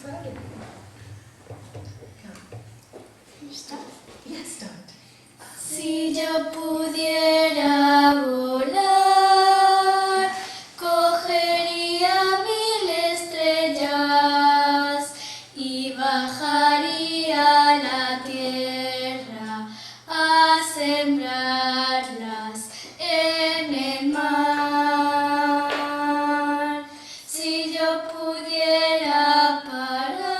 proud of you. You start? Yes, start. Si yo pudiera volar, cogería 1000 estrellas y bajaría a la tierra a sembrarlas en el mar. Si yo pudiera parar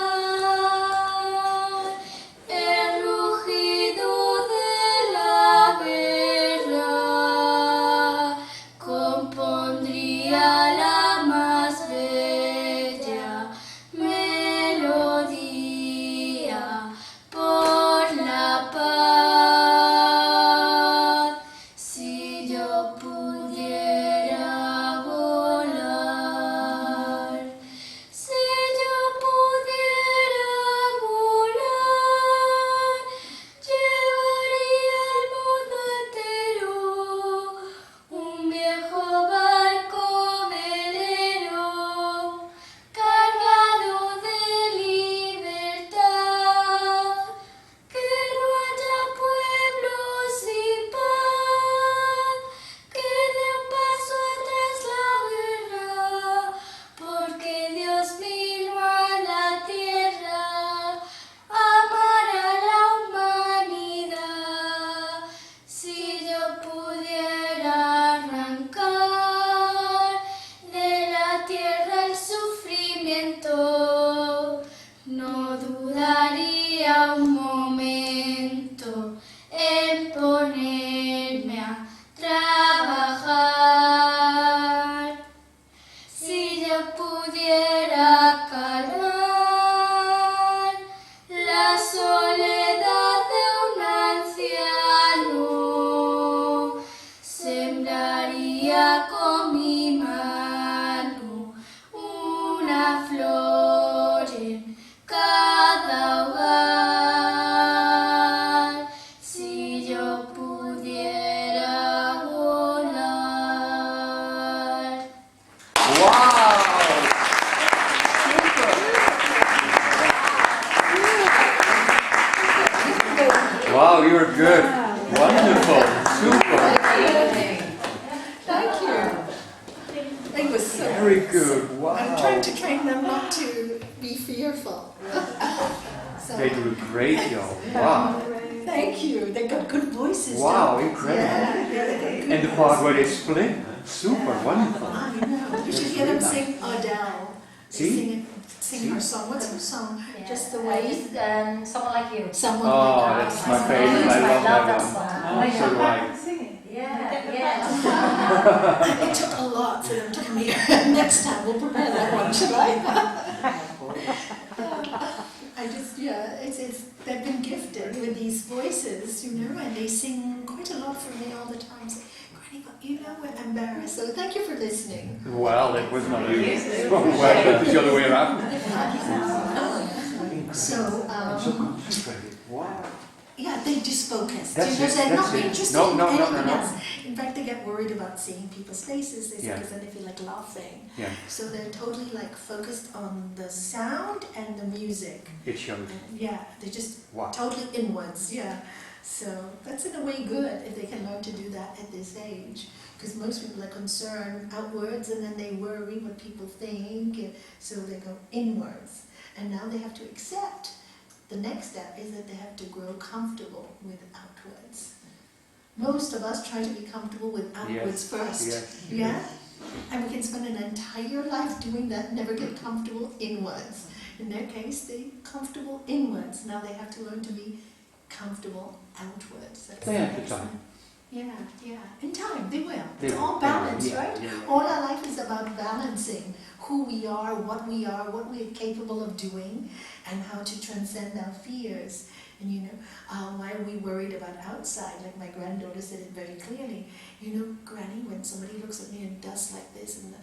el rugido de la guerra, compondría la más bella melodía por la paz. Si yo pudiera volar, si yo pudiera volar, llevaría al mundo entero un viejo barco velero cargado de libertad, que no haya pueblos sin paz, que dé un paso atrás la guerra, porque Dios vino a la tierra a amar a la humanidad. Si yo pudiera arrancar de la tierra el sufrimiento, no dudaría un momento en ponerme a trabajar. Si yo pudiera calmar la soledad de un anciano, sembraría con mi mano una flor en cada hogar. Si yo pudiera volar. Wow! Wow, you were good. Wonderful. Super. Thank you. It was so Very good. I'm trying Wow. to train them not to be fearful. So, They do a great job. Wow. thank you. They got good voices. Wow, don't they? incredible. Yeah, they got good And the part where they voices. split. Super. Wonderful. I know. You should hear them sing Adele. They See? sing her song. What's her song? Just the way. Someone Like You. Someone Oh, like that's my favorite. I love that one. So do I. Yeah. It took a lot for them to come here. Next time we'll prepare that one, should I? I just, they've been gifted with these voices, you know, and they sing quite a lot for me all the time. Say, Granny, but you know, we're embarrassed. So thank you for listening. Well, it was not you. Well, it was the other way around. So, So concentrated. Wow. yeah, they just focus. That's You know, it, they're that's not it. interested No, in no, no, no, anything no. else. In fact, they get worried about seeing people's faces because Yeah. then they feel like laughing. Yeah, So they're totally like focused on the sound and the music. it shows. And yeah, they're just Wow. totally inwards, yeah. So that's in a way good if they can learn to do that at this age. Because most people are concerned outwards and then they worry what people think, and so they go inwards. And now they have to accept. The next step is that they have to grow comfortable with outwards. Most of us try to be comfortable with outwards first. Yes. Yeah? And we can spend an entire life doing that, never get comfortable inwards. In their case, they're comfortable inwards. Now they have to learn to be comfortable outwards. That's They the have the next time. one. Yeah. In time, they will. They It's will, all they will, balance, yeah, right? yeah. All our life is about balancing who we are, what we're capable of doing, and how to transcend our fears. And you know, why are we worried about outside? Like my granddaughter said it very clearly. You know, Granny, when somebody looks at me and does like this in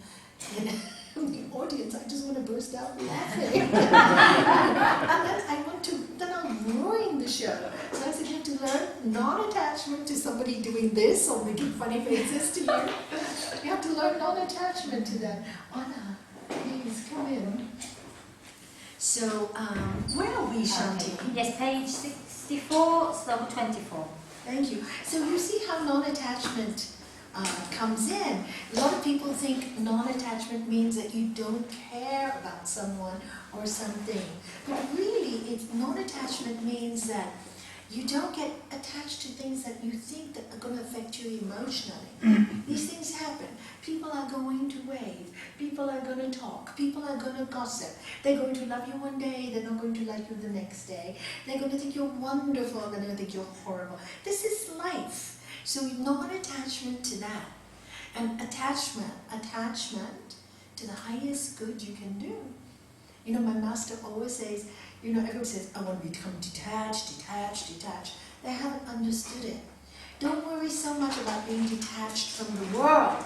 the audience, I just want to burst out laughing. And then then I'll ruin the show. So I said, you have to learn non-attachment to somebody doing this or making funny faces to you. You have to learn non-attachment to that. Anna, please come in. So, where are we, Shanti? Yes, page 64, sloka 24. Thank you. So you see how non-attachment comes in. A lot of people think non-attachment means that you don't care about someone or something. But really, non-attachment means that you don't get attached to things that you think that are going to affect you emotionally. These things happen. People are going to wave. People are going to talk. People are going to gossip. They're going to love you one day. They're not going to like you the next day. They're going to think you're wonderful. They're going to think you're horrible. This is life. So non-attachment to that. And attachment to the highest good you can do. You know, my master always says, you know, everyone says, I want to become detached. They haven't understood it. Don't worry so much about being detached from the world.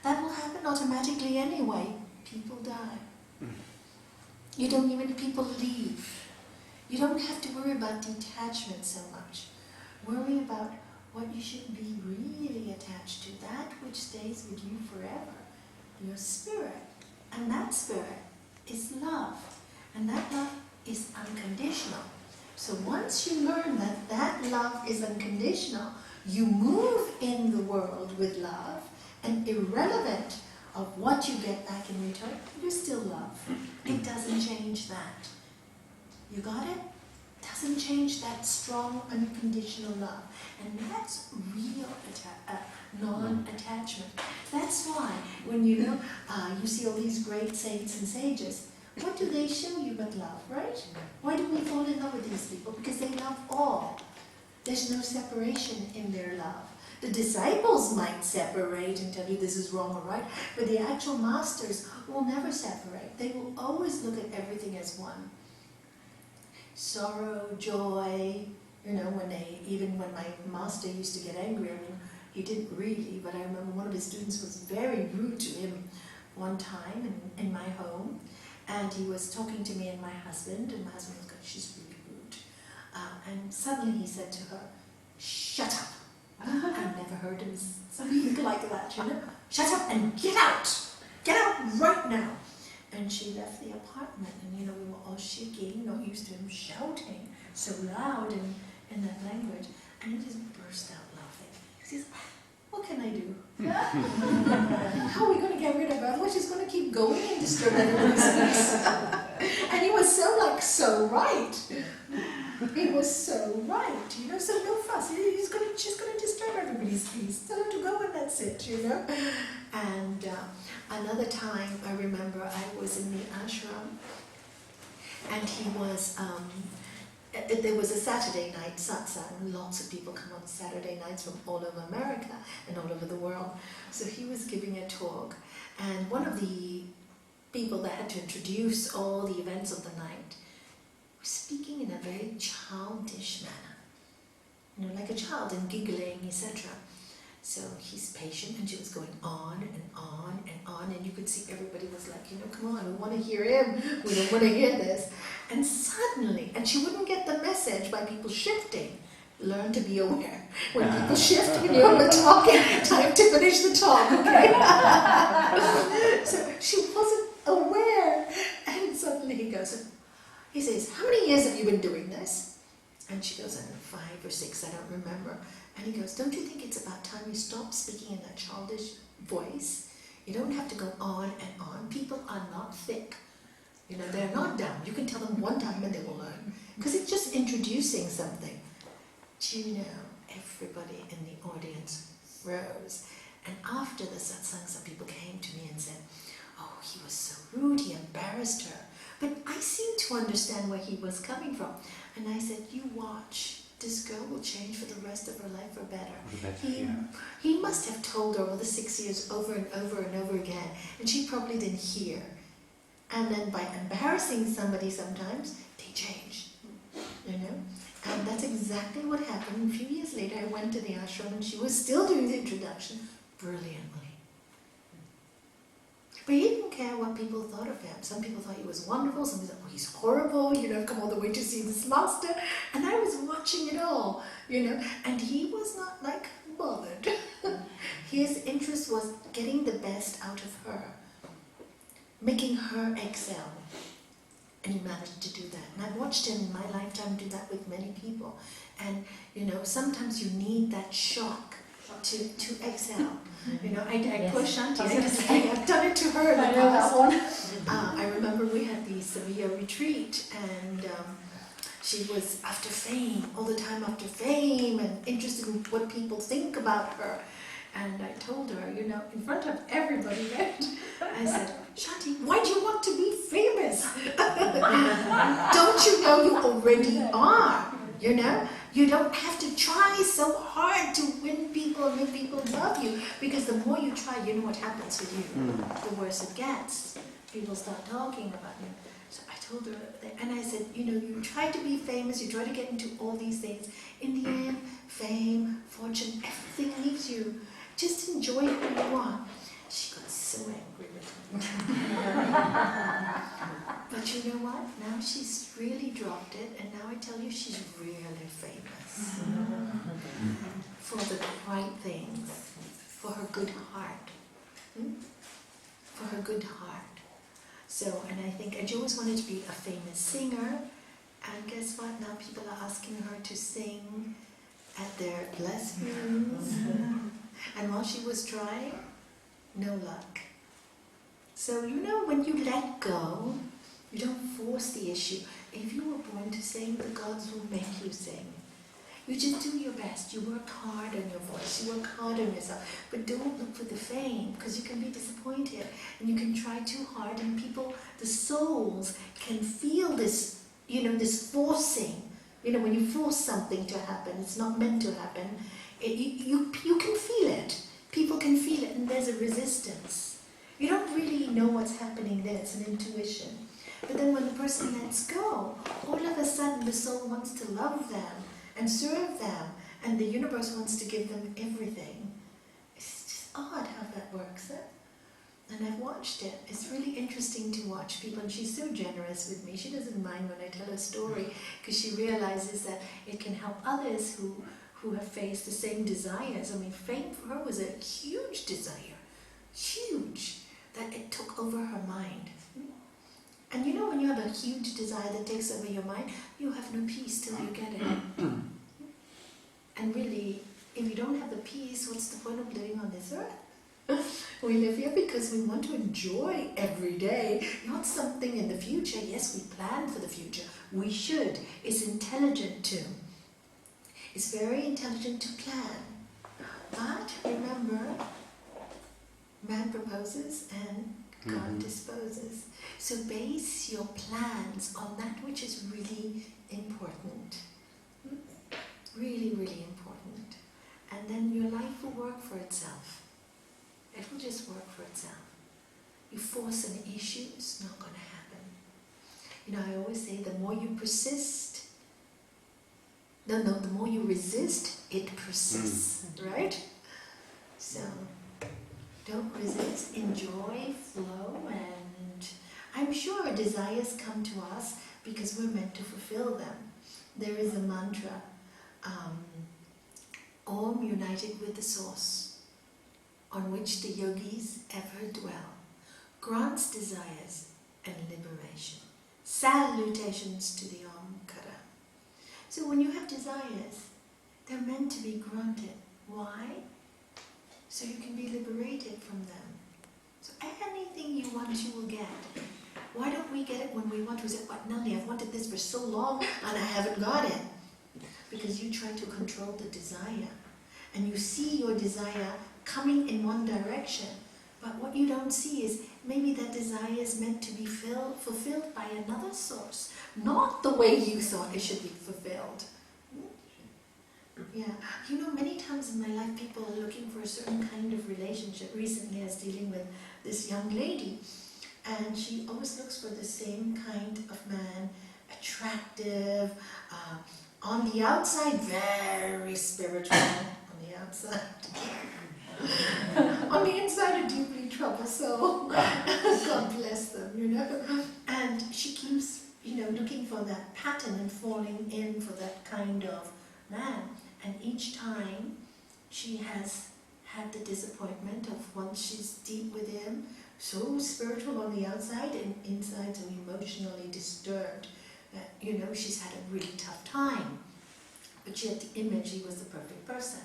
That will happen automatically anyway. People die. You don't even, people leave. You don't have to worry about detachment so much. Worry about what you should be really attached to, that which stays with you forever. Your spirit. And that spirit is love. And that love is unconditional. So once you learn that that love is unconditional, you move in the world with love, and irrelevant of what you get back in return, you still love. It doesn't change that. You got it? Doesn't change that strong, unconditional love. And that's real non-attachment. That's why when you see all these great saints and sages, what do they show you but love, right? Why do we fall in love with these people? Because they love all. There's no separation in their love. The disciples might separate and tell you this is wrong or right, but the actual masters will never separate. They will always look at everything as one. Sorrow, joy, you know, even when my master used to get angry, I mean, he didn't really, but I remember one of his students was very rude to him one time in my home, and he was talking to me and my husband was going, she's really rude. And suddenly he said to her, shut up. I've never heard him speak like that, you know. Shut up and get out! Get out right now! And she left the apartment, and you know, we were all shaking, not used to him shouting so loud in that language. And he just burst out laughing. He says, what can I do? How are we going to get rid of her? Otherwise she's going to keep going and disturb everybody's peace. And he was so right. He was so right, you know, so no fuss. She's going to disturb everybody's peace. Tell her to go and that's it, you know. And another time, I remember I was in the ashram, and he was, there was a Saturday night satsang. Lots of people come on Saturday nights from all over America and all over the world. So he was giving a talk, and one of the people that had to introduce all the events of the night was speaking in a very childish manner, you know, like a child, and giggling, etc. So he's patient, and she was going on and on and on, and you could see everybody was like, you know, come on, we want to hear him, we don't want to hear this. And suddenly, and she wouldn't get the message by people shifting. Learn to be aware. When people shift, when you're on the talk, time to finish the talk, okay? So she wasn't aware, and suddenly he says, how many years have you been doing this? And she goes, I don't know, 5 or 6, I don't remember. And he goes, don't you think it's about time you stop speaking in that childish voice? You don't have to go on and on. People are not thick. You know, they're not dumb. You can tell them one time and they will learn. Because it's just introducing something. Do you know, everybody in the audience rose. And after the satsang, some people came to me and said, oh, he was so rude, he embarrassed her. But I seemed to understand where he was coming from. And I said, you watch. This girl will change for the rest of her life for better. He must have told her all the 6 years over and over and over again, and she probably didn't hear. And then by embarrassing somebody sometimes, they change, you know? And that's exactly what happened. A few years later, I went to the ashram, and she was still doing the introduction brilliantly. But he didn't care what people thought of him. Some people thought he was wonderful, some people thought, oh, he's horrible, you know, I've come all the way to see this master. And I was watching it all, you know, and he was not, like, bothered. His interest was getting the best out of her, making her excel. And he managed to do that. And I've watched him in my lifetime do that with many people. And, you know, sometimes you need that shock to exhale. You know, I push Shanti. I've done it to her in the past. I remember we had the Sevilla retreat, and she was after fame, all the time after fame, and interested in what people think about her. And I told her, you know, in front of everybody, right? I said, Shanti, why do you want to be famous? Don't you know you already are? You know? You don't have to try so hard to win people and make people love you, because the more you try, you know what happens with you. The worse it gets. People start talking about you. So I told her, and I said, you know, you try to be famous, you try to get into all these things. In the end, fame, fortune, everything leaves you. Just enjoy who you are. She got so angry with me. But you know what? Now she's really dropped it, and now I tell you she's really famous. For the right things. For her good heart. For her good heart. So, and I think, and she always wanted to be a famous singer, and guess what? Now people are asking her to sing at their lessons. And while she was trying, no luck. So, you know, when you let go, you don't force the issue. If you were born to sing, the gods will make you sing. You just do your best. You work hard on your voice. You work hard on yourself. But don't look for the fame, because you can be disappointed. And you can try too hard, and people, the souls, can feel this, you know, this forcing. You know, when you force something to happen, it's not meant to happen. You can feel it. People can feel it, and there's a resistance. You don't really know what's happening there. It's an intuition. But then when the person lets go, all of a sudden the soul wants to love them and serve them, and the universe wants to give them everything. It's just odd how that works. And I've watched it. It's really interesting to watch people, and she's so generous with me. She doesn't mind when I tell her story, because she realizes that it can help others who have faced the same desires. I mean, fame for her was a huge desire. Huge. That it took over her mind. And you know, when you have a huge desire that takes over your mind, you have no peace till you get it. And really, if you don't have the peace, what's the point of living on this earth? We live here because we want to enjoy every day, not something in the future. Yes, we plan for the future. We should. It's intelligent to. It's very intelligent to plan. But remember, man proposes and God disposes. So base your plans on that which is really important. Really, really important. And then your life will work for itself. It will just work for itself. You force an issue, it's not going to happen. You know, I always say the more you persist, the more you resist, it persists, right? So, don't resist, enjoy, flow, and I'm sure desires come to us because we're meant to fulfill them. There is a mantra, Om united with the source, on which the yogis ever dwell, grants desires and liberation. Salutations to the Om Kara. So when you have desires, they're meant to be granted. Why? So you can be liberated from them. So anything you want, you will get. Why don't we get it when we want? We say, but Nalanie, I've wanted this for so long and I haven't got it. Because you try to control the desire. And you see your desire coming in one direction. But what you don't see is maybe that desire is meant to be fulfilled by another source. Not the way you thought it should be fulfilled. Yeah, you know, many times in my life people are looking for a certain kind of relationship. Recently I was dealing with this young lady, and she always looks for the same kind of man, attractive, on the outside very spiritual, on the outside. On the inside a deeply troubled soul. God bless them, you know. And she keeps, you know, looking for that pattern and falling in for that kind of man. And each time she has had the disappointment of once she's deep with him, so spiritual on the outside and inside so emotionally disturbed. She's had a really tough time, but she had the image she was the perfect person.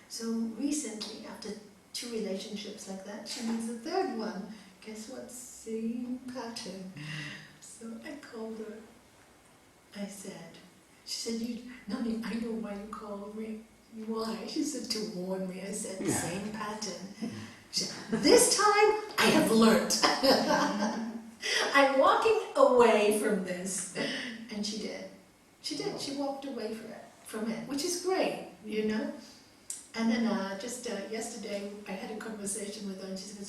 So recently, after 2 relationships like that, she needs a 3rd one. Guess what? Same pattern. So I called her. I said, she said, Nalanie, I know why you called me. Why? She said, to warn me. I said, same pattern. She said, this time I have learnt. I'm walking away from this. And she did. She did. She walked away from it, which is great, And then just yesterday, I had a conversation with her, and she said,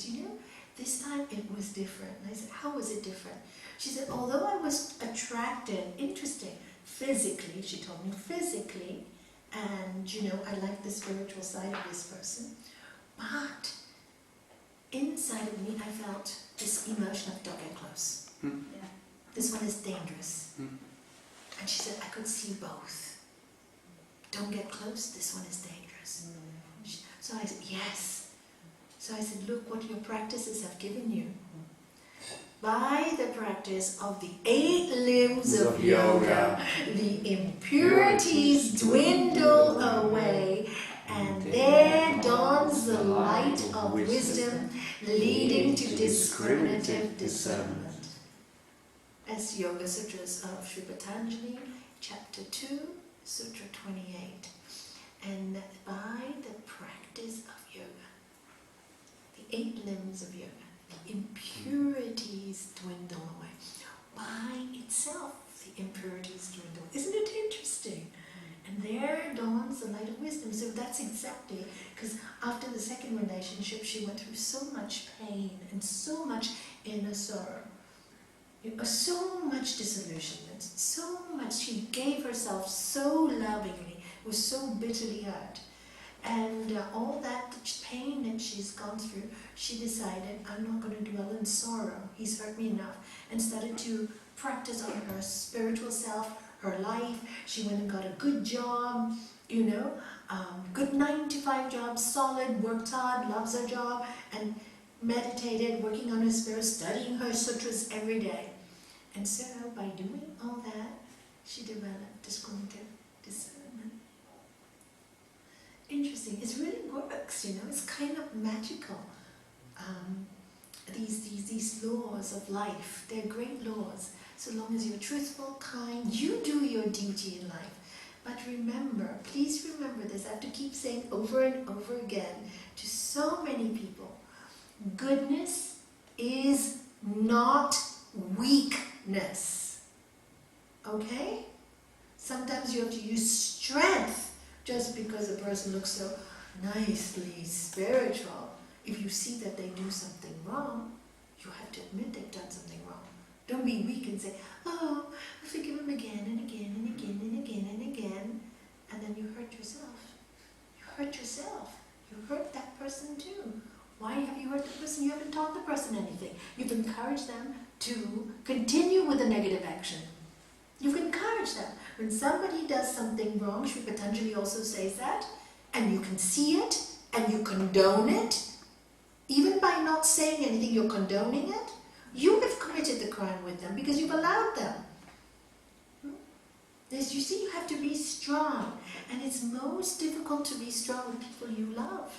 this time it was different. And I said, how was it different? She said, although I was attracted, interesting, physically, she told me physically, and I like the spiritual side of this person, but inside of me I felt this emotion of don't get close. Yeah. This one is dangerous. And she said, I could see both. Don't get close, this one is dangerous. So I said, yes. So I said, look what your practices have given you. By the practice of the 8 limbs of yoga, the impurities dwindle away, and there dawns the light of wisdom, leading to discriminative discernment. As Yoga Sutras of Sri Patanjali, Chapter 2, Sutra 28. And by the practice of yoga, the 8 limbs of yoga, the impurities dwindle away. By itself, the impurities dwindle. Isn't it interesting? And there dawns the light of wisdom. So that's exactly, because after the 2nd relationship, she went through so much pain and so much inner sorrow. So much disillusionment, so much, she gave herself so lovingly, was so bitterly hurt. And all that pain that she's gone through, she decided, I'm not going to dwell in sorrow, he's hurt me enough, and started to practice on her spiritual self, her life. She went and got a good job, good 9-to-5 job, solid, worked hard, loves her job, and meditated, working on her spirit, studying her sutras every day. And so, by doing all that, she developed discriminative discernment. Interesting. It really works, It's kind of magical. These laws of life, they're great laws. So long as you're truthful, kind, you do your duty in life. But remember, please remember this. I have to keep saying over and over again to so many people, goodness is not weakness. Okay? Sometimes you have to use strength just because a person looks so nicely spiritual. If you see that they do something wrong, you have to admit they've done something wrong. Don't be weak and say, oh, I forgive him again and again and again and again and again. And then you hurt yourself. You hurt yourself. You hurt that person too. Why have you hurt the person? You haven't taught the person anything. You've encouraged them to continue with the negative action. You've encouraged them. When somebody does something wrong, Sri Patanjali also says that, and you can see it, and you condone it, even by not saying anything, you're condoning it, you have committed the crime with them because you've allowed them. Yes, you see, you have to be strong, and it's most difficult to be strong with people you love.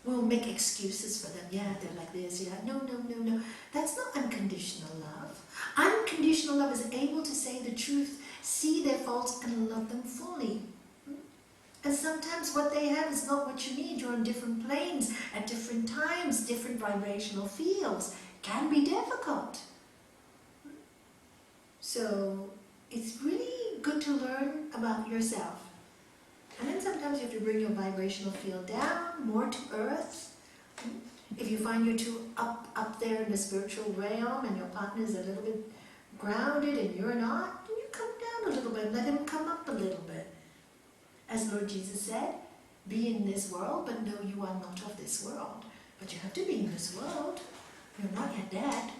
We'll make excuses for them. Yeah, they're like this. Yeah, no. That's not unconditional love. Unconditional love is able to say the truth, see their faults, and love them fully. And sometimes what they have is not what you need. You're on different planes, at different times, different vibrational fields. Can be difficult. So it's really good to learn about yourself. And then sometimes you have to bring your vibrational field down, more to earth. If you find you're too up there in the spiritual realm and your partner is a little bit grounded and you're not, then you come down a little bit, let him come up a little bit. As Lord Jesus said, be in this world, but know you are not of this world. But you have to be in this world. You're not yet dead.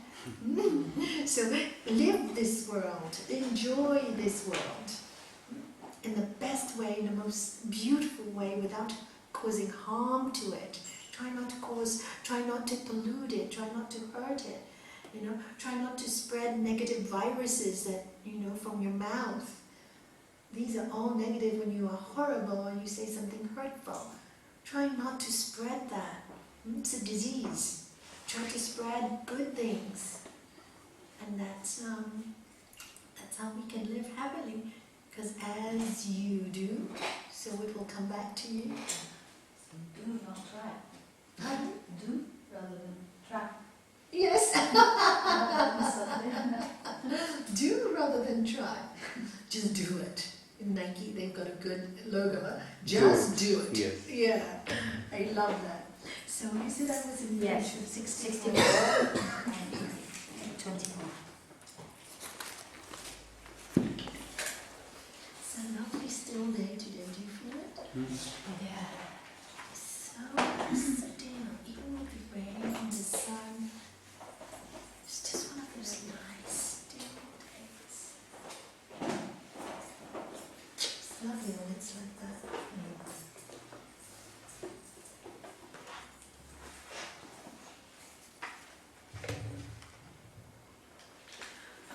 So live this world, enjoy this world in the best way, in the most beautiful way, without causing harm to it. Try not to cause, try not to pollute it, try not to hurt it. You know, try not to spread negative viruses that, you know, from your mouth. These are all negative when you are horrible or you say something hurtful. Try not to spread that. It's a disease. Try to spread good things. And that's how we can live happily. Because as you do, so it will come back to you. So do not try. Pardon? Do rather than try. Yes. Do rather than try. Just do it. In Nike, they've got a good logo. Just do it. Yes. Yeah, I love that. So you said that was in Yes, 64. 64 and 24. It's a lovely still day today. Do you feel it? Yeah. So still, even with the rain and the sun. It's just one of those nice still days. It's lovely when it's like that.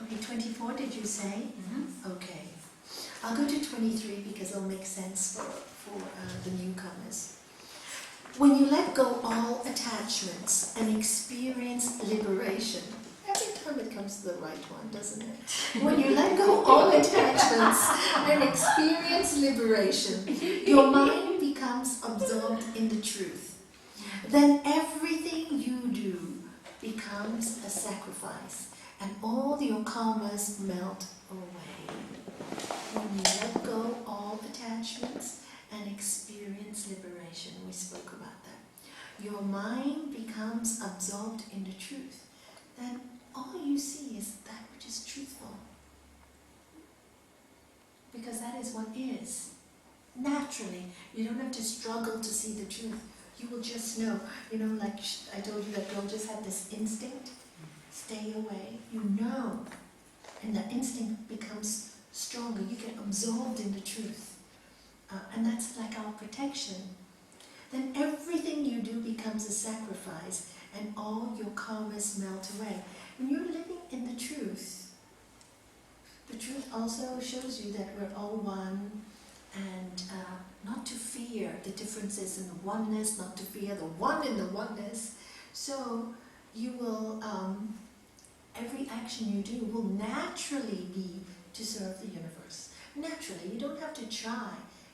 Okay, 24 did you say? Okay. I'll go to 23 because it'll make sense for the newcomers. When you let go all attachments and experience liberation, every time it comes to the right one, doesn't it? When you let go all attachments and experience liberation, your mind becomes absorbed in the truth. Then everything you do becomes a sacrifice, and all your karmas melt away. When you let go all attachments and experience liberation, we spoke about that. Your mind becomes absorbed in the truth. Then all you see is that which is truthful. Because that is what is. Naturally, you don't have to struggle to see the truth. You will just know. You know, like I told you, that girl just had this instinct. Stay away. You know. And that instinct becomes stronger. You get absorbed in the truth. And that's like our protection. Then everything you do becomes a sacrifice, and all your karmas melt away. When you're living in the truth also shows you that we're all one, and not to fear the differences in the oneness, not to fear the one in the oneness. So you will, every action you do will naturally be to serve the universe. Naturally, you don't have to try.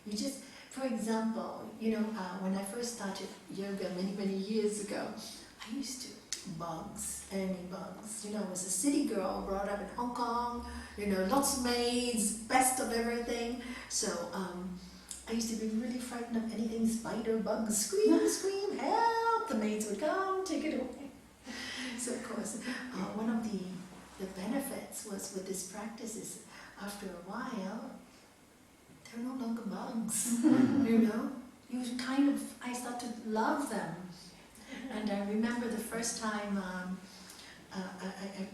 You just, for example, you know, when I first started yoga many years ago, I used to bugs, any bugs. You know, I was a city girl, brought up in Hong Kong, you know, lots of maids, best of everything. So I used to be really frightened of anything spider, bugs, scream, help! The maids would come, take it away. So of course, one of the benefits was with this practice is after a while, they're no longer bugs, you know. I start to love them. And I remember the first time I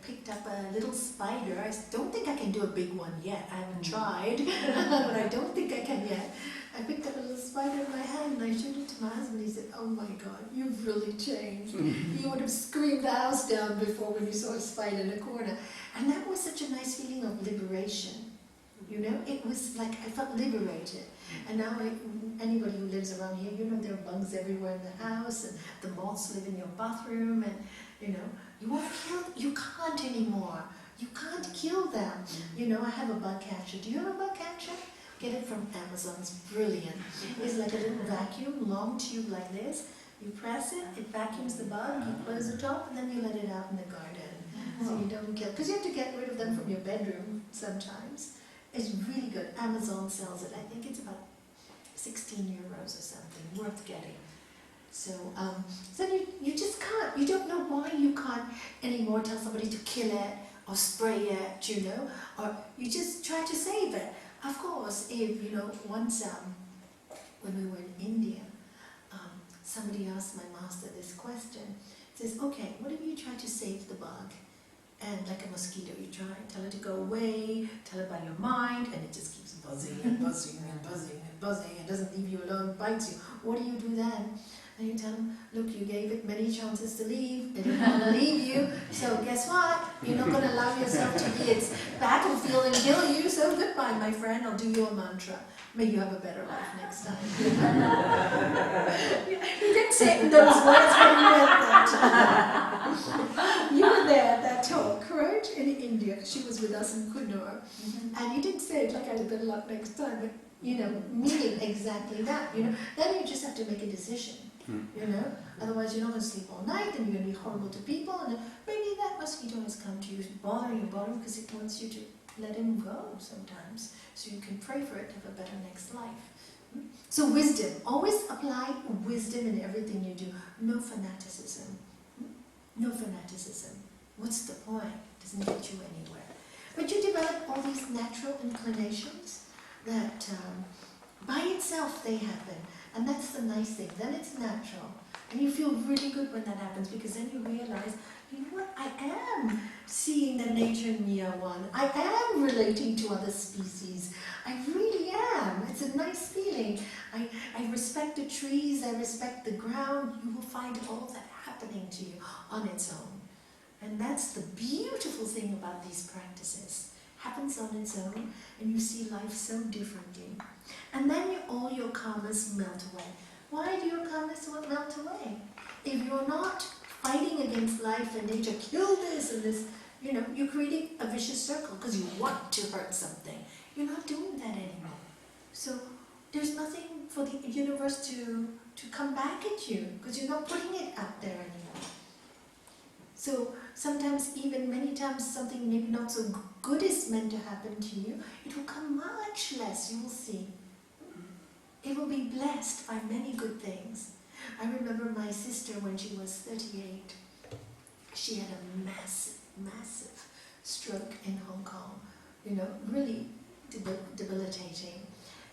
picked up a little spider. I don't think I can do a big one yet. I haven't tried, but I don't think I can yet. I picked up a little spider in my hand and I showed it to my husband. He said, "Oh my God, you've really changed. You would have screamed the house down before when you saw a spider in a corner." And that was such a nice feeling of liberation. You know, it was like I felt liberated. And now anybody who lives around here, you know there are bugs everywhere in the house, and the moths live in your bathroom, and you know, you want to kill, you can't anymore. You can't kill them. You know, I have a bug catcher. Do you have a bug catcher? Get it from Amazon, it's brilliant. It's like a little vacuum, long tube like this. You press it, it vacuums the bug, you close the top, and then you let it out in the garden. So you don't kill, because you have to get rid of them from your bedroom sometimes. It's really good. Amazon sells it. I think it's about 16 euros or something, worth getting. So, so you just can't. You don't know why you can't anymore tell somebody to kill it or spray it, you know, or you just try to save it. Of course, if, you know, once when we were in India, somebody asked my master this question. He says, "Okay, what if you try to save the bug? And like a mosquito, you try and tell it to go away, tell it by your mind, and it just keeps buzzing and buzzing and buzzing and buzzing and doesn't leave you alone, bites you. What do you do then?" And you tell them, look, you gave it many chances to leave, it didn't want to leave you, so guess what? You're not going to allow yourself to be its battlefield and kill you, so goodbye, my friend, I'll do your mantra. May you have a better life next time. He didn't say it in those words, but he meant that. You were there at that talk, right? In India, she was with us in Kunur. And you didn't say it like I had a better luck next time, but, meaning exactly that, Then you just have to make a decision, Otherwise you're not going to sleep all night, and you're going to be horrible to people, and maybe that mosquito has come to you, bothering your bottom because it wants you to let him go sometimes, so you can pray for it to have a better next life. So wisdom, always apply wisdom in everything you do. No fanaticism. No fanaticism. What's the point? Doesn't get you anywhere. But you develop all these natural inclinations that by itself they happen. And that's the nice thing. Then it's natural. And you feel really good when that happens, because then you realize, you know what, I am seeing the nature in me I want. I am relating to other species. I really am. It's a nice feeling. I respect the trees, I respect the ground. You will find all that happening to you on its own. And that's the beautiful thing about these practices. Happens on its own, and you see life so differently. And then all your karmas melt away. Why do your karmas melt away? If you're not fighting against life and nature, kill this and this, you're creating a vicious circle because you want to hurt something. You're not doing that anymore. So there's nothing for the universe to come back at you, because you're not putting it out there anymore. So sometimes, even many times, something maybe not so good is meant to happen to you, it will come much less, you will see. It will be blessed by many good things. I remember my sister when she was 38. She had a massive, massive stroke in Hong Kong, really debilitating.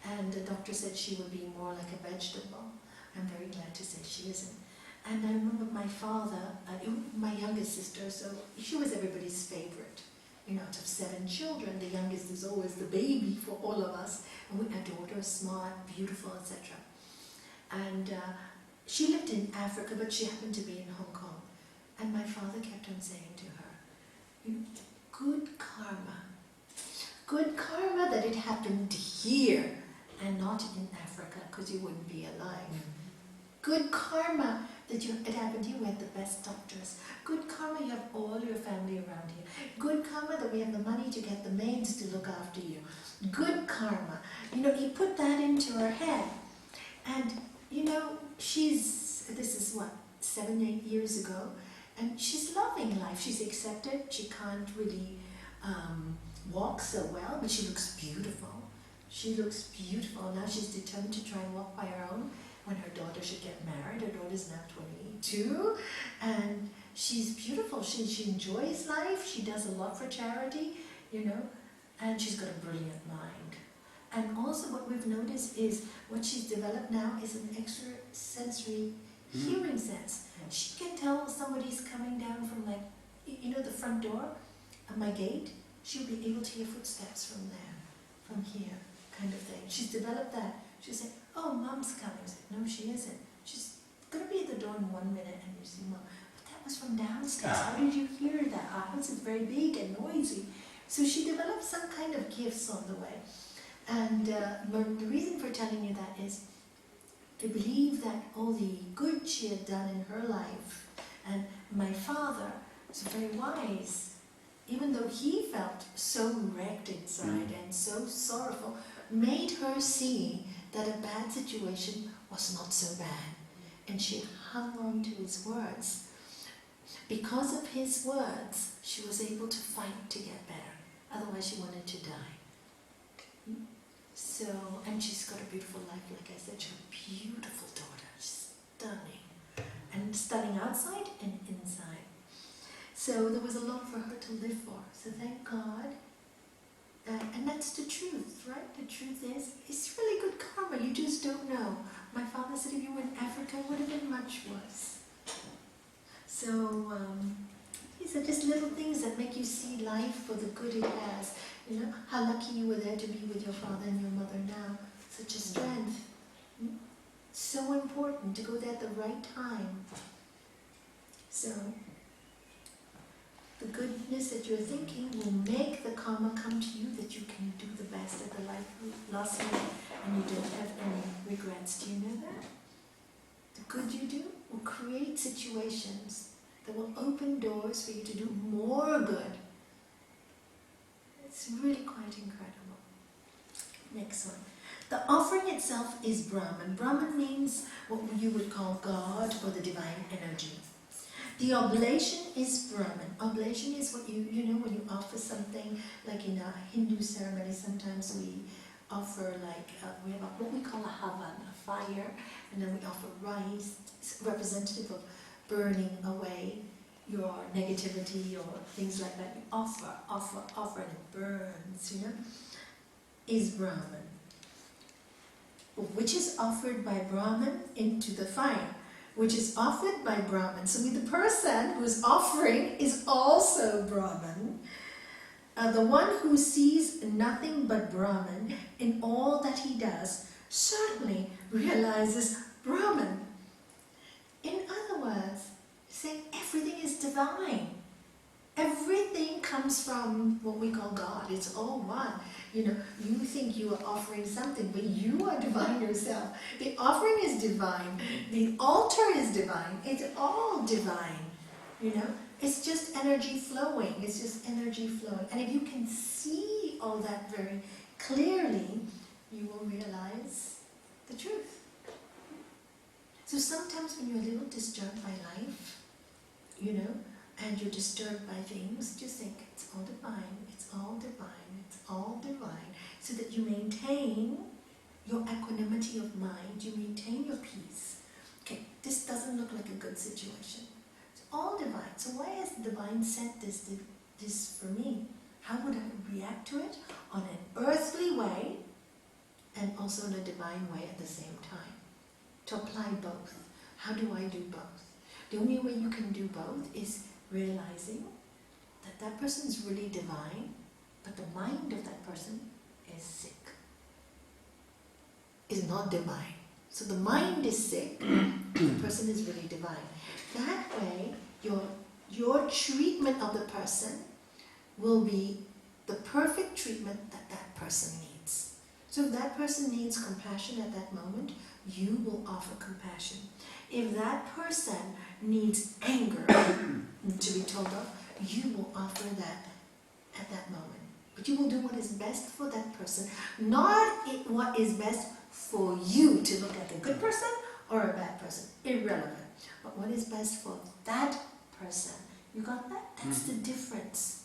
And the doctor said she would be more like a vegetable. I'm very glad to say she isn't. And I remember my father, my youngest sister, so she was everybody's favorite. Out of 7 children, the youngest is always the baby for all of us. And we adored her, smart, beautiful, etc. And she lived in Africa, but she happened to be in Hong Kong. And my father kept on saying to her, good karma. Good karma that it happened here and not in Africa, because you wouldn't be alive. Good karma that it happened here. We had the best doctors. Good karma, you have all your family around here. Good karma that we have the money to get the maids to look after you. Good karma. He put that into her head. And, this is what, 7, 8 years ago, and she's loving life. She's accepted. She can't really walk so well, but she looks beautiful. She looks beautiful. Now she's determined to try and walk by her own when her daughter should get married. Her daughter's now 22, and she's beautiful. She enjoys life. She does a lot for charity, and she's got a brilliant mind. And also what we've noticed is what she's developed now is an extrasensory hearing sense. She can tell somebody's coming down from the front door of my gate. She'll be able to hear footsteps from there, from here, kind of thing. She's developed that. She'll say, oh, Mom's coming. I said, no, she isn't. She's going to be at the door in 1 minute, and you see Mom. But that was from downstairs. How did you hear that? Our house is very big and noisy. So she developed some kind of gifts on the way. And the reason for telling you that is to believe that all the good she had done in her life, and my father was very wise, even though he felt so wrecked inside and so sorrowful, made her see that a bad situation was not so bad. And she hung on to his words. Because of his words, she was able to fight to get better. Otherwise she wanted to die. So, and she's got a beautiful life, like I said. She's a beautiful daughter, stunning. And stunning outside and inside. So there was a lot for her to live for. So thank God. And that's the truth, right? The truth is, it's really good karma. You just don't know. My father said if you were in Africa, it would have been much worse. So these are just little things that make you see life for the good it has. How lucky you were there to be with your father and your mother now. Such a strength. So important to go there at the right time. So, the goodness that you're thinking will make the karma come to you that you can do the best at the last minute and you don't have any regrets. Do you know that? The good you do will create situations that will open doors for you to do more good. It's really quite incredible. Next one. The offering itself is Brahman. Brahman means what you would call God or the divine energy. The oblation is Brahman. Oblation is what you know when you offer something, like in a Hindu ceremony, sometimes we offer we have what we call a havan, a fire, and then we offer rice, it's representative of burning away your negativity or things like that. You offer, and it burns, is Brahman. Which is offered by Brahman into the fire, which is offered by Brahman. So the person who is offering is also Brahman. The one who sees nothing but Brahman in all that he does certainly realizes Brahman. In other words, saying everything is divine. Everything comes from what we call God. It's all one. You think you are offering something, but you are divine yourself. The offering is divine. The altar is divine. It's all divine. It's just energy flowing. It's just energy flowing. And if you can see all that very clearly, you will realize the truth. So sometimes when you're a little disturbed by life, and you're disturbed by things, just think, it's all divine, it's all divine, it's all divine, so that you maintain your equanimity of mind, you maintain your peace. Okay, this doesn't look like a good situation. It's all divine. So why has the divine sent this for me? How would I react to it? On an earthly way, and also in a divine way at the same time. To apply both. How do I do both? The only way you can do both is realizing that person is really divine, but the mind of that person is sick, is not divine. So the mind is sick, the person is really divine. That way, your treatment of the person will be the perfect treatment that person needs. So if that person needs compassion at that moment, you will offer compassion. If that person needs anger to be told of, you will offer that at that moment. But you will do what is best for that person, not what is best for you to look like a good person or a bad person. Irrelevant. But what is best for that person. You got that? That's the difference.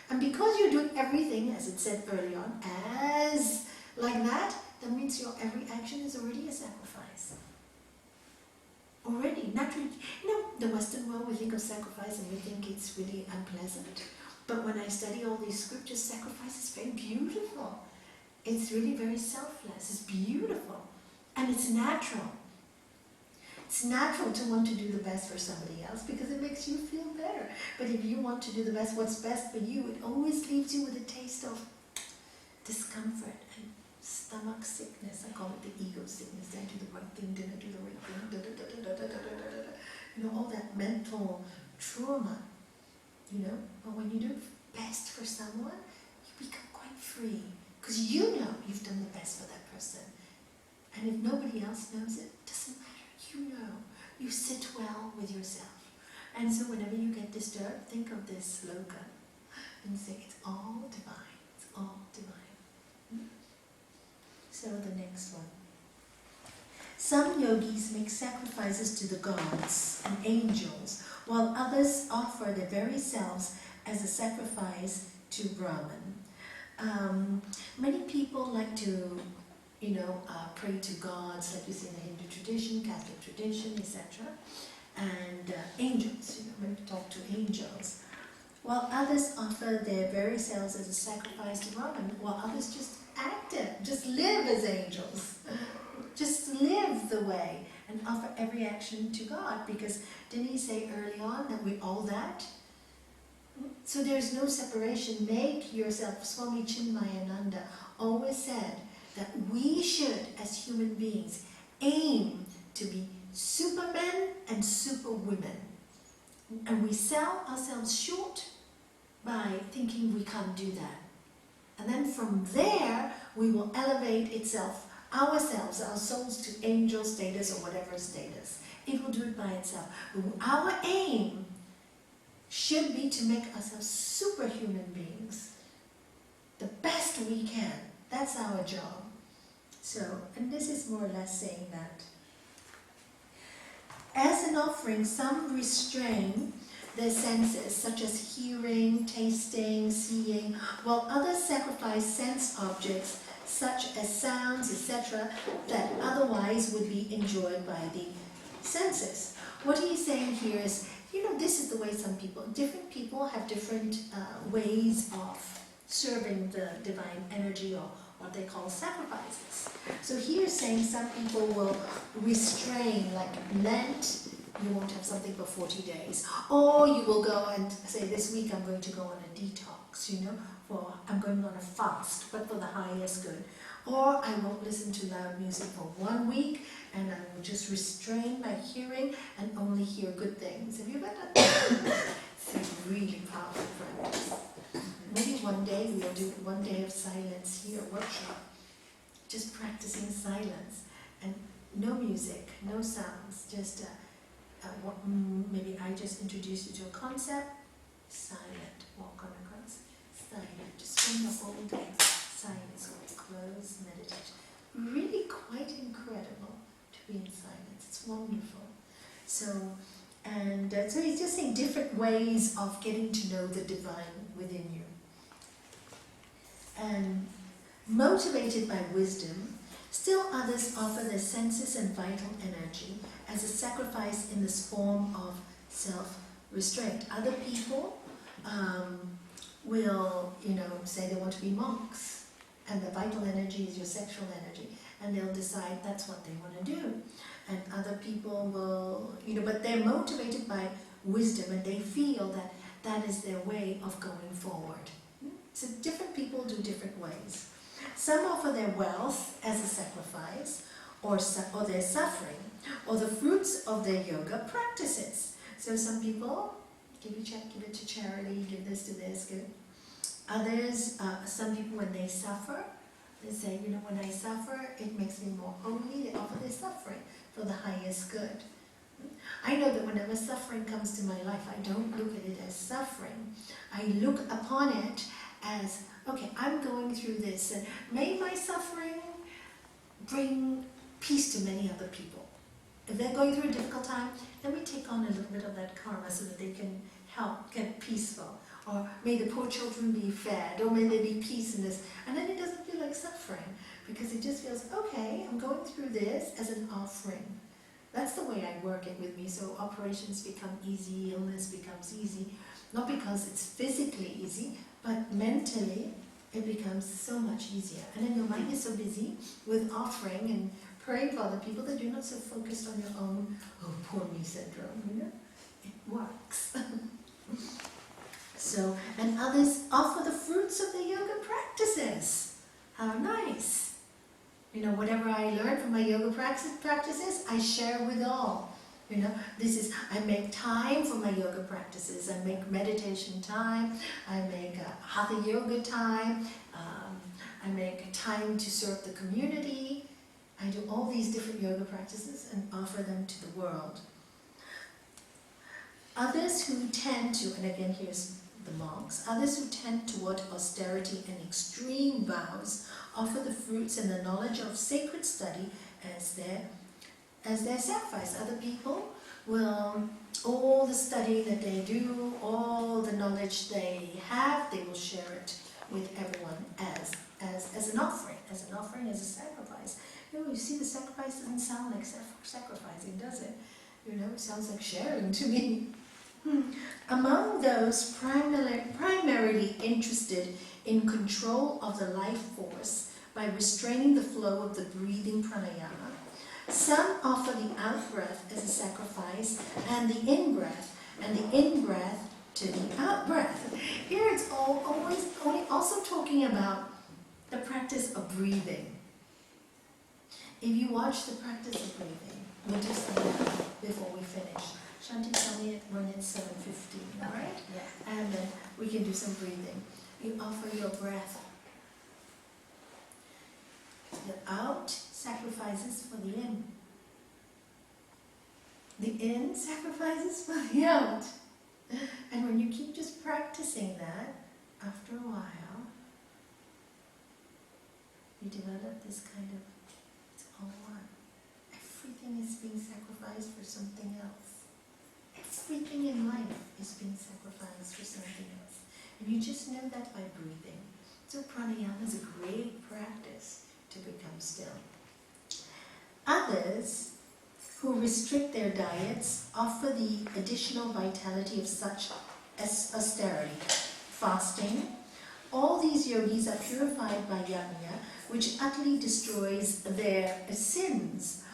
And because you're doing everything, as it said early on, as like that means your every action is already a sacrifice. Already, naturally. The Western world, we think of sacrifice and we think it's really unpleasant. But when I study all these scriptures, sacrifice is very beautiful. It's really very selfless. It's beautiful. And it's natural. It's natural to want to do the best for somebody else because it makes you feel better. But if you want to do the best, what's best for you, it always leaves you with a taste of discomfort and stomach sickness. I call it the ego sickness. Did I do the right thing? Did I do the right thing? All that mental trauma. But when you do best for someone, you become quite free. Because you know you've done the best for that person. And if nobody else knows it, doesn't matter. You know. You sit well with yourself. And so whenever you get disturbed, think of this sloka and say, it's all divine. It's all divine. So the next one. Some yogis make sacrifices to the gods and angels, while others offer their very selves as a sacrifice to Brahman. Many people like to, pray to gods, like you see in the Hindu tradition, Catholic tradition, etc. And angels, when you talk to angels. While others offer their very selves as a sacrifice to Brahman, while others just act it, just live as angels. Just live the way and offer every action to God, because didn't he say early on that we're all that? So there's no separation. Make yourself, Swami Chinmayananda always said that we should, as human beings, aim to be supermen and superwomen. And we sell ourselves short by thinking we can't do that. And then from there, we will elevate ourselves, our souls to angel status or whatever status. It will do it by itself. Our aim should be to make ourselves superhuman beings, the best we can. That's our job. So, and this is more or less saying that as an offering, some restrain their senses, such as hearing, tasting, seeing, while others sacrifice sense objects, such as sounds, etc., that otherwise would be enjoyed by the senses. What he's saying here is, this is the way different people have different ways of serving the divine energy, or what they call sacrifices. So he's saying some people will restrain, like Lent, you won't have something for 40 days. Or you will go and say, this week I'm going to go on a detox, or I'm going on a fast, but for the highest good. Or I won't listen to loud music for 1 week, and I will just restrain my hearing and only hear good things. Have you ever done that? It's really powerful practice. Maybe one day we will do 1 day of silence here, workshop. Just practicing silence. And no music, no sounds, just maybe I just introduce you to a concept, silent, walk on across, silent, just spend the whole day, silence, close, meditation. Really quite incredible to be in silence, it's wonderful. So he's just saying different ways of getting to know the divine within you. And motivated by wisdom, still others offer their senses and vital energy as a sacrifice in this form of self-restraint. Other people will, say they want to be monks, and the vital energy is your sexual energy, and they'll decide that's what they want to do. And other people will, but they're motivated by wisdom, and they feel that that is their way of going forward. So different people do different ways. Some offer their wealth as a sacrifice, or their suffering, or the fruits of their yoga practices. So some people give it to charity, give this to this, give. Others, some people when they suffer, they say, when I suffer, it makes me more holy. They offer their suffering for the highest good. I know that whenever suffering comes to my life, I don't look at it as suffering. I look upon it as, okay, I'm going through this, and may my suffering bring peace to many other people. If they're going through a difficult time, then we take on a little bit of that karma so that they can help get peaceful. Or may the poor children be fed, or may there be peace in this. And then it doesn't feel like suffering, because it just feels, okay, I'm going through this as an offering. That's the way I work it with me. So operations become easy, illness becomes easy. Not because it's physically easy, but mentally it becomes so much easier. And then your mind is so busy with offering and praying for other people that you're not so focused on your own, oh, poor me syndrome, It works. So, and others offer the fruits of the yoga practices. How nice. Whatever I learn from my yoga practices, I share with all. I make time for my yoga practices. I make meditation time. I make hatha yoga time. I make time to serve the community. I do all these different yoga practices and offer them to the world. Others who tend to, and again here's the monks, others who tend toward austerity and extreme vows offer the fruits and the knowledge of sacred study as their sacrifice. Other people will, all the study that they do, all the knowledge they have, they will share it with everyone as an offering, as a sacrifice. You see, the sacrifice doesn't sound like sacrificing, does it? It sounds like sharing to me. Among those primarily interested in control of the life force by restraining the flow of the breathing pranayama, some offer the out-breath as a sacrifice and the in-breath to the out-breath. Here it's also talking about the practice of breathing. If you watch the practice of breathing, we'll do some now before we finish. Shanti, tell me it when it's 7:15, all right? Yeah. And then we can do some breathing. You offer your breath. The out sacrifices for the in. The in sacrifices for the out. And when you keep just practicing that, after a while, you develop this kind of, it's all one. Everything is being sacrificed for something else. Everything in life is being sacrificed for something else. And you just know that by breathing. So pranayama is a great practice to become still. Others who restrict their diets offer the additional vitality of such as austerity, fasting. All these yogis are purified by yajna, which utterly destroys their sins.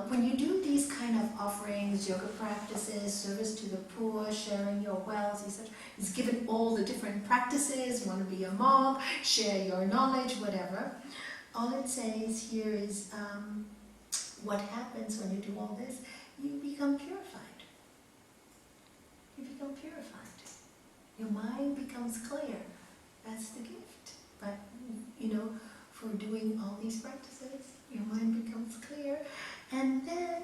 When you do these kind of offerings, yoga practices, service to the poor, sharing your wealth, etc., it's given all the different practices, want to be a monk, share your knowledge, whatever. All it says here is what happens when you do all this, you become purified. You become purified. Your mind becomes clear. That's the gift. But, for doing all these practices, your mind becomes clear. And then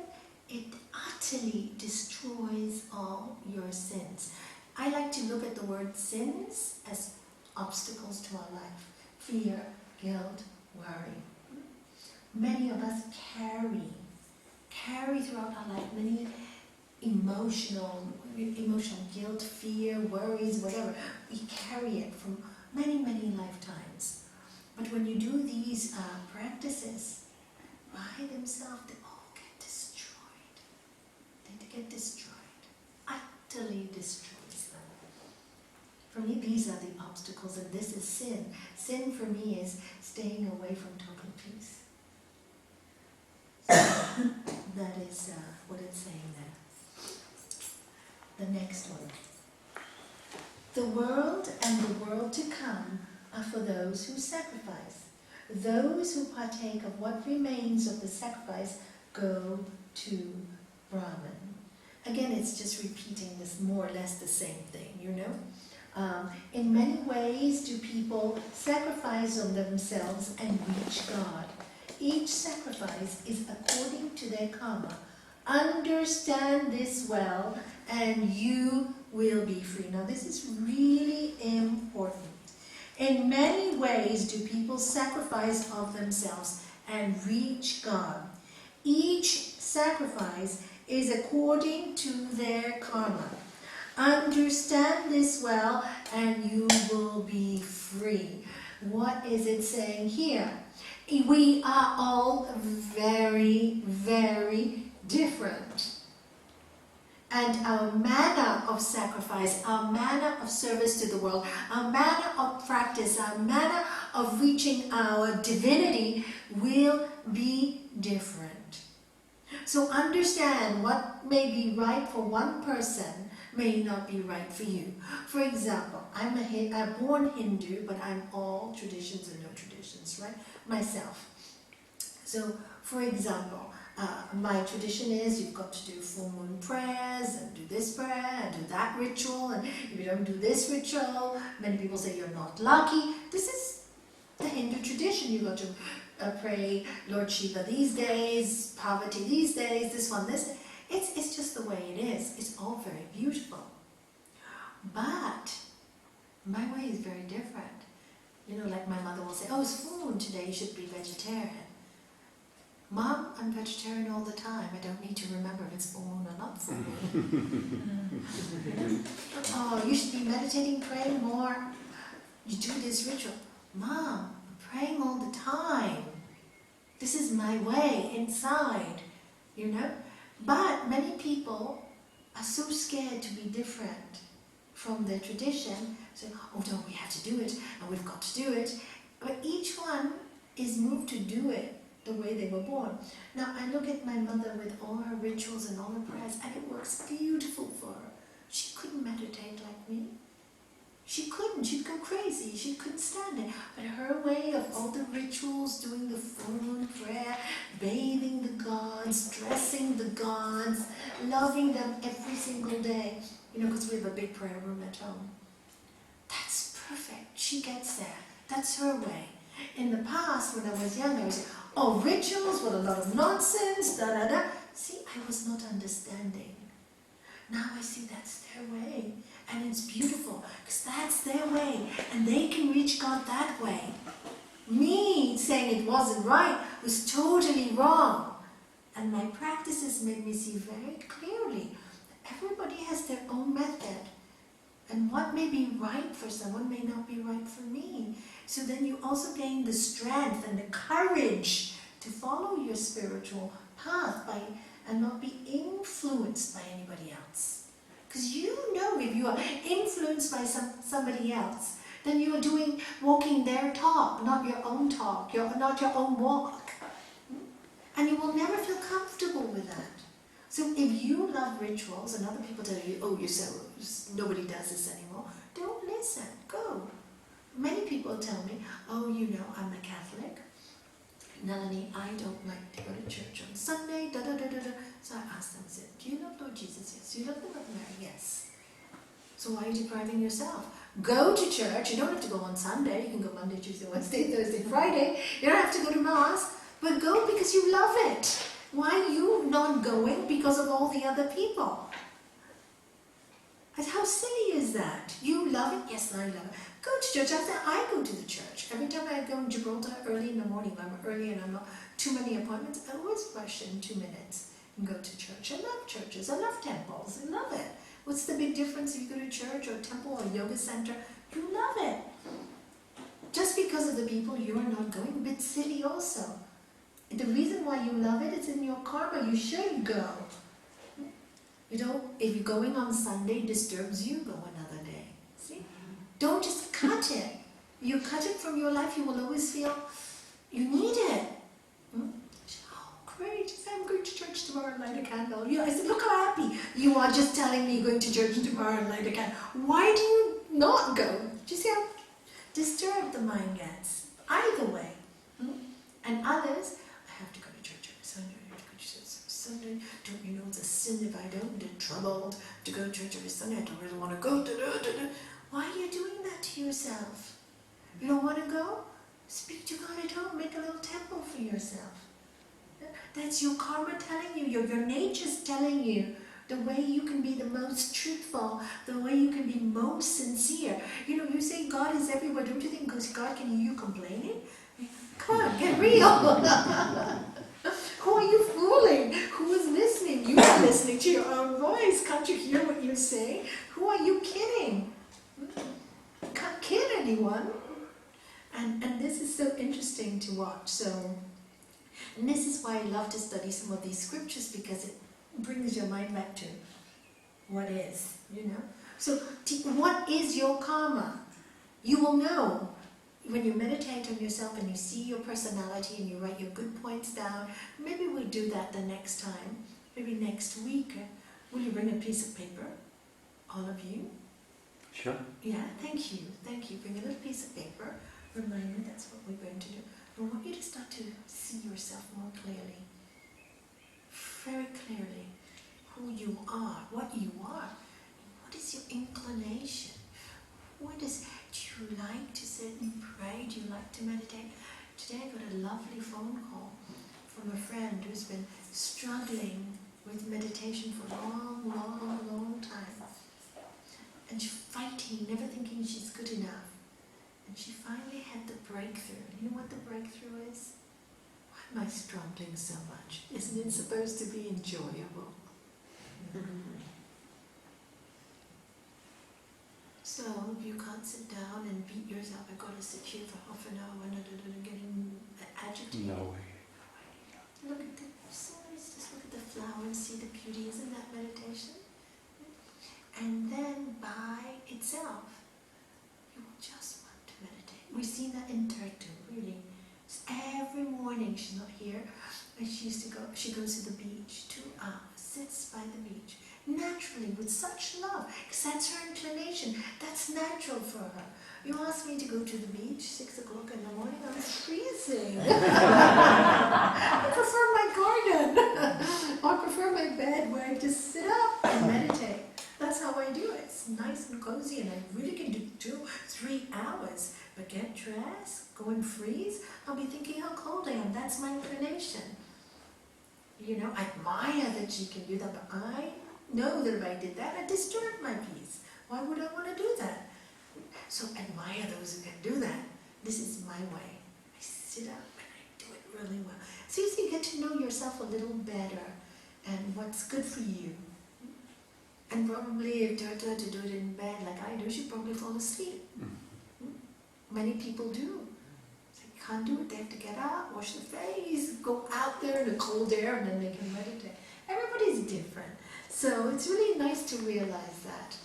it utterly destroys all your sins. I like to look at the word sins as obstacles to our life. Fear, guilt, worry. Many of us carry throughout our life many emotional guilt, fear, worries, whatever. We carry it from many, many lifetimes. But when you do these practices by themselves, they all get destroyed. They get destroyed. Utterly destroys them. For me, these are the obstacles, and this is sin. Sin for me is staying away from total peace. That is what it's saying there. The next one. The world and the world to come are for those who sacrifice. Those who partake of what remains of the sacrifice go to Brahman. Again, it's just repeating this more or less the same thing, In many ways do people sacrifice on themselves and reach God. Each sacrifice is according to their karma. Understand this well and you will be free. Now this is really important. In many ways do people sacrifice of themselves and reach God. Each sacrifice is according to their karma. Understand this well and you will be free. What is it saying here? We are all very, very different. And our manner of sacrifice, our manner of service to the world, our manner of practice, our manner of reaching our divinity will be different. So understand what may be right for one person may not be right for you. For example, I'm born Hindu, but I'm all traditions and no traditions, right? Myself. So, for example, my tradition is you've got to do full moon prayers and do this prayer and do that ritual, and if you don't do this ritual, many people say you're not lucky. This is the Hindu tradition. You've got to pray Lord Shiva these days, Parvati these days, this one, this. It's just the way it is. It's all very beautiful. But my way is very different. Like my mother will say, oh, it's full moon today, you should be vegetarian. Mom, I'm vegetarian all the time. I don't need to remember if it's full moon or not full moon. Oh, you should be meditating, praying more. You do this ritual. Mom, I'm praying all the time. This is my way inside, But many people are so scared to be different from their tradition. So, oh no, we have to do it, and we've got to do it. But each one is moved to do it the way they were born. Now, I look at my mother with all her rituals and all her prayers, and it works beautiful for her. She couldn't meditate like me. She couldn't. She'd go crazy. She couldn't stand it. But her way of all the rituals, doing the full moon prayer, bathing the gods, doing them every single day, because we have a big prayer room at home. That's perfect. She gets there. That's her way. In the past, when I was young, I was, rituals, what a lot of nonsense, da-da-da. See, I was not understanding. Now I see that's their way. And it's beautiful, because that's their way. And they can reach God that way. Me saying it wasn't right was totally wrong. And my practices made me see very clearly that everybody has their own method. And what may be right for someone may not be right for me. So then you also gain the strength and the courage to follow your spiritual path and not be influenced by anybody else. Because if you are influenced by somebody else, then you are walking their talk, not your own talk, not your own walk. And you will never feel comfortable with that. So if you love rituals and other people tell you, nobody does this anymore, don't listen, go. Many people tell me, I'm a Catholic. Nalanie, I don't like to go to church on Sunday, da-da-da-da-da. So I asked them, I said, do you love Lord Jesus? Yes. Do you love the Mother Mary? Yes. So why are you depriving yourself? Go to church. You don't have to go on Sunday. You can go Monday, Tuesday, Wednesday, Thursday, Friday. You don't have to go to Mass. But go because you love it. Why are you not going? Because of all the other people. How silly is that? You love it? Yes, I love it. Go to church. I go to the church. Every time I go in Gibraltar early in the morning, I'm early and I'm not too many appointments, I always rush in 2 minutes and go to church. I love churches. I love temples. I love it. What's the big difference if you go to church or a temple or a yoga center? You love it. Just because of the people you are not going, a bit silly also. The reason why you love it is in your karma. You should go. If you're going on Sunday disturbs you, go another day. See? Don't just cut it. You cut it from your life, you will always feel you need it. Oh, great. I'm going to church tomorrow and light a candle. I said, look how happy you are just telling me you're going to church tomorrow and light a candle. Why do you not go? Do you see how disturbed the mind gets? Either way. And others, I have to go to church every Sunday. I have to go to church every Sunday. Don't you know it's a sin if I don't get troubled to go to church every Sunday? I don't really want to go. Why are you doing that to yourself? You don't want to go? Speak to God at home. Make a little temple for yourself. That's your karma telling you. Your nature's telling you the way you can be the most truthful, the way you can be most sincere. You say God is everywhere. Don't you think God can hear you complaining? Come on, get real. Who are you fooling? Who is listening? You are listening to your own voice. Can't you hear what you're saying? Who are you kidding? Can't kid anyone. And this is so interesting to watch. And this is why I love to study some of these scriptures, because it brings your mind back to what is, So what is your karma? You will know when you meditate on yourself and you see your personality and you write your good points down. Maybe we'll do that the next time. Maybe next week. Will you bring a piece of paper? All of you? Sure. Yeah, thank you. Bring a little piece of paper. Remind me that's what we're going to do. I want you to start to see yourself more clearly. Very clearly. Who you are, what you are. What is your inclination? Do you like to sit and pray? Do you like to meditate? Today I got a lovely phone call from a friend who's been struggling with meditation for a long time. And she's fighting, never thinking she's good enough. And she finally had the breakthrough. You know what the breakthrough is? Why am I struggling so much? Isn't it supposed to be enjoyable? So if you can't sit down and beat yourself, I've got to sit here for half an hour and getting agitated. No way. Look at just look at the flowers, see the beauty. Isn't that meditation? And then by itself, you will just want to meditate. We've seen that in Turkey, really. Every morning, she's not here, and she goes to the beach, 2 hours, sits by the beach, naturally, with such love, because that's her inclination. That's natural for her. You ask me to go to the beach, 6 o'clock in the morning, I'm freezing. I prefer my garden. I prefer my bed where I just sit up. nice and cozy and I really can do 2-3 hours. But get dressed, go and freeze, I'll be thinking how cold I am. That's my inclination. You know, I admire that she can do that, but I know that if I did that, I'd disturb my peace. Why would I want to do that? So admire those who can do that. This is my way. I sit up and I do it really well. So you get to know yourself a little better and what's good for you. And probably if Dada to do it in bed like I do, she'd probably fall asleep. Many people do. They can't do it, they have to get up, wash their face, go out there in the cold air and then they can meditate. Everybody's different. So it's really nice to realize that.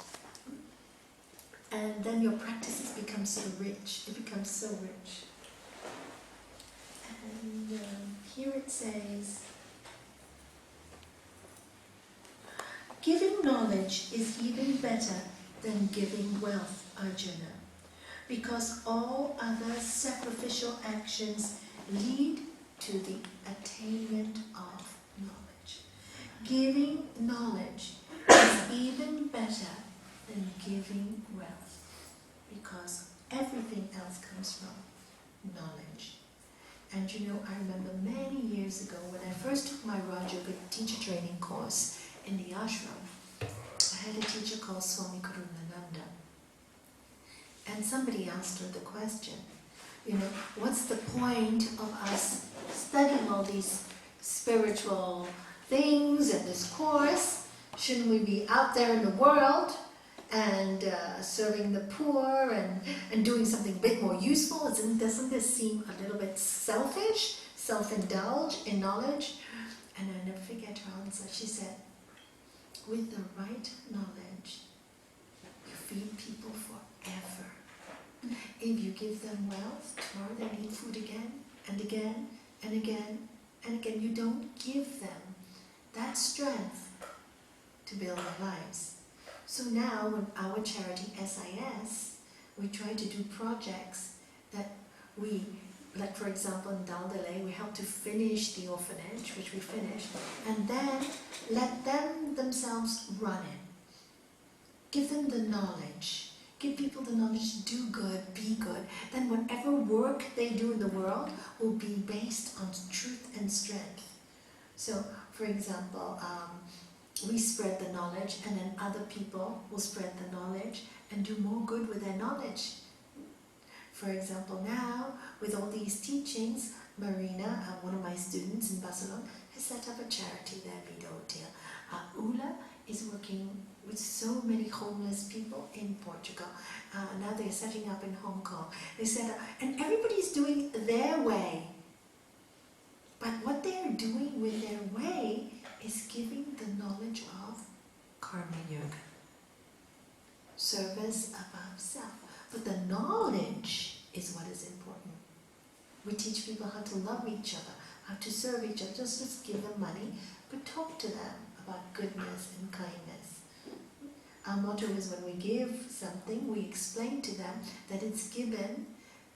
And then your practices become so rich. It becomes so rich. And here it says, giving knowledge is even better than giving wealth, Arjuna, because all other sacrificial actions lead to the attainment of knowledge. Giving knowledge is even better than giving wealth, because everything else comes from knowledge. And you know, I remember many years ago when I first took my Raja teacher training course in the ashram, I had a teacher called Swami Karunananda. And somebody asked her the question, you know, what's the point of us studying all these spiritual things in this course? Shouldn't we be out there in the world and serving the poor and doing something a bit more useful? Doesn't this seem a little bit selfish, self-indulge in knowledge? And I never forget her answer. She said, with the right knowledge, you feed people forever. If you give them wealth, tomorrow they need food again and again and again and again. You don't give them that strength to build their lives. So now, with our charity SIS, we try to do projects that we, like for example in Daldale, we help to finish the orphanage, which we finished, and then let them themselves run it. Give them the knowledge. Give people the knowledge to do good, be good. Then whatever work they do in the world will be based on truth and strength. So, for example, we spread the knowledge and then other people will spread the knowledge and do more good with their knowledge. For example, now, with all these teachings, Marina, one of my students in Barcelona, has set up a charity there, Vida Hotel. Ula is working with so many homeless people in Portugal. Now they're setting up in Hong Kong. They set up, and everybody's doing their way. But what they're doing with their way is giving the knowledge of Karma Yoga. Service above self. But the knowledge is what is important. We teach people how to love each other, how to serve each other. Just give them money, but talk to them about goodness and kindness. Our motto is when we give something, we explain to them that it's given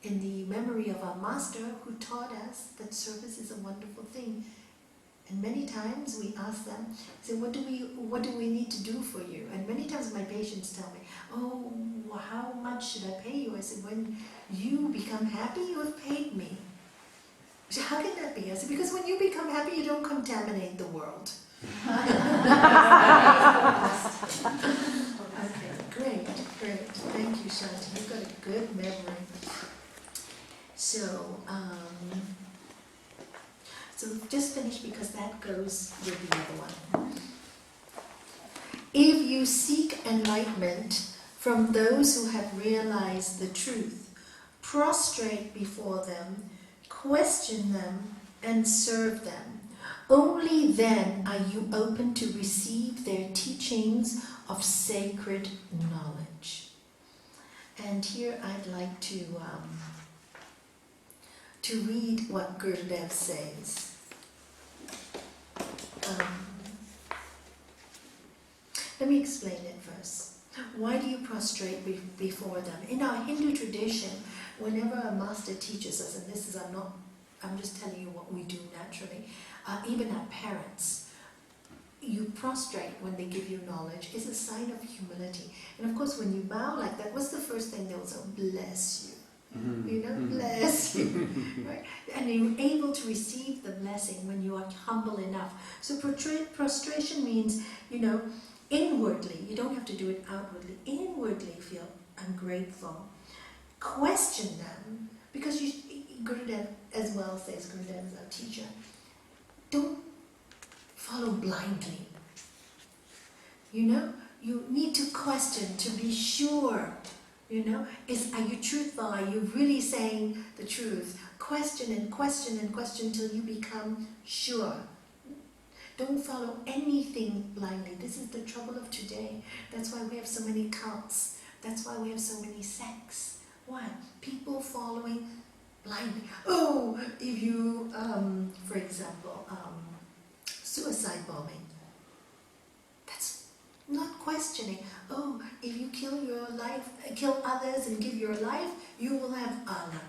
in the memory of our master who taught us that service is a wonderful thing. And many times we ask them, say, what do we need to do for you? And many times my patients tell me, oh, how much should I pay you? I said, when you become happy, you have paid me. I said, how can that be? I said, because when you become happy, you don't contaminate the world. Okay, great. Thank you, Shanti. You've got a good memory. So just finish because that goes with the other one. If you seek enlightenment from those who have realized the truth, prostrate before them, question them, and serve them. Only then are you open to receive their teachings of sacred knowledge. And here I'd like to read what Gurudev says. Let me explain it first. Why do you prostrate before them? In our Hindu tradition, whenever a master teaches us, and this is, I'm just telling you what we do naturally, even our parents, you prostrate when they give you knowledge is a sign of humility. And of course, when you bow like that, what's the first thing they'll say? Bless you. You know, bless you, right? And you're able to receive the blessing when you are humble enough. So prostration means, you know, inwardly. You don't have to do it outwardly. Inwardly feel, I'm grateful. Question them, because Gurudev as well says, Gurudev is our teacher, don't follow blindly. You know, you need to question to be sure. You know, are you truthful? Are you really saying the truth? Question and question and question till you become sure. Don't follow anything blindly. This is the trouble of today. That's why we have so many cults. That's why we have so many sects. Why? People following blindly. Oh, if you, for example, suicide bombing. That's not questioning. Oh, if you kill others and give your life, you will have Allah.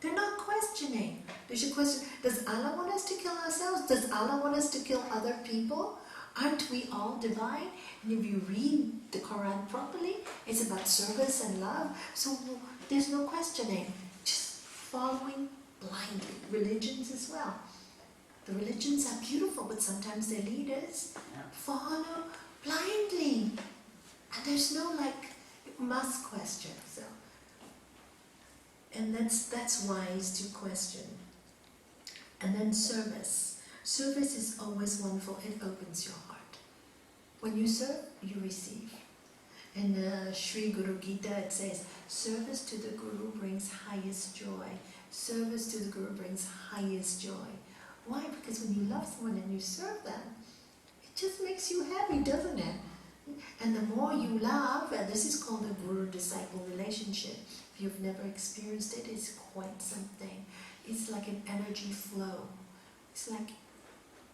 They're not questioning. They should question, does Allah want us to kill ourselves? Does Allah want us to kill other people? Aren't we all divine? And if you read the Quran properly, it's about service and love. So there's no questioning. Just following blindly. Religions as well. The religions are beautiful, but sometimes their leaders follow blindly. And there's no must question. So, and that's wise to question. And then service. Service is always wonderful. It opens your heart. When you serve, you receive. In Sri Guru Gita it says, service to the Guru brings highest joy. Service to the Guru brings highest joy. Why? Because when you love someone and you serve them, it just makes you happy, doesn't it? And the more you love, and this is called a Guru-disciple relationship. If you've never experienced it, it's quite something. It's like an energy flow. It's like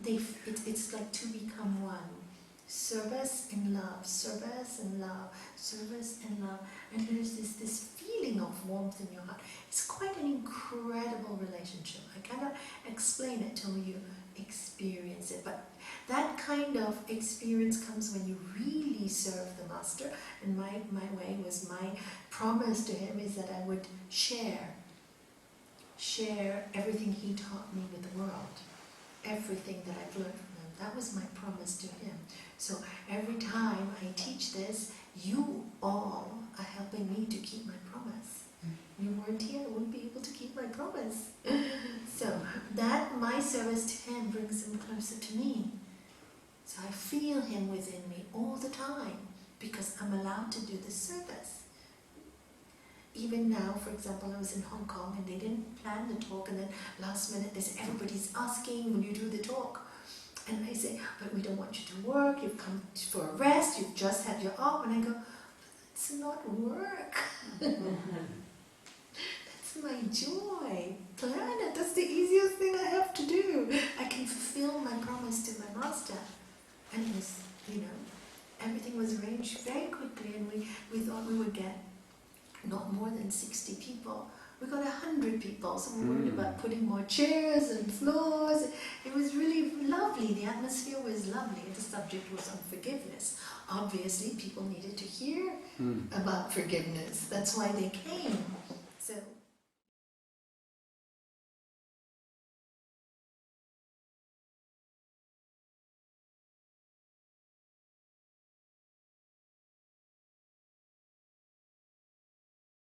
it's like two become one. Service and love, service and love, service and love. And there's this feeling of warmth in your heart. It's quite an incredible relationship. I cannot explain it till you experience it. But that kind of experience comes when you really serve the Master. And my way was, my promise to him is that I would share everything he taught me with the world. Everything that I've learned from him. That was my promise to him. So every time I teach this, you all are helping me to keep my promise. You weren't here, I wouldn't be able to keep my promise. So that my service to him brings him closer to me. So I feel him within me all the time because I'm allowed to do this service. Even now, for example, I was in Hong Kong and they didn't plan the talk, and then last minute everybody's asking, will you do the talk? And I say, but we don't want you to work, you've come for a rest, you've just had your off. And I go, it's not work. That's my joy. Plan it, that's the easiest thing I have to do. I can fulfill my promise to my Master. And it was, everything was arranged very quickly, and we thought we would get not more than 60 people. We got 100 people, so we worried about putting more chairs and floors. It was really lovely. The atmosphere was lovely. The subject was on forgiveness. Obviously, people needed to hear about forgiveness. That's why they came. So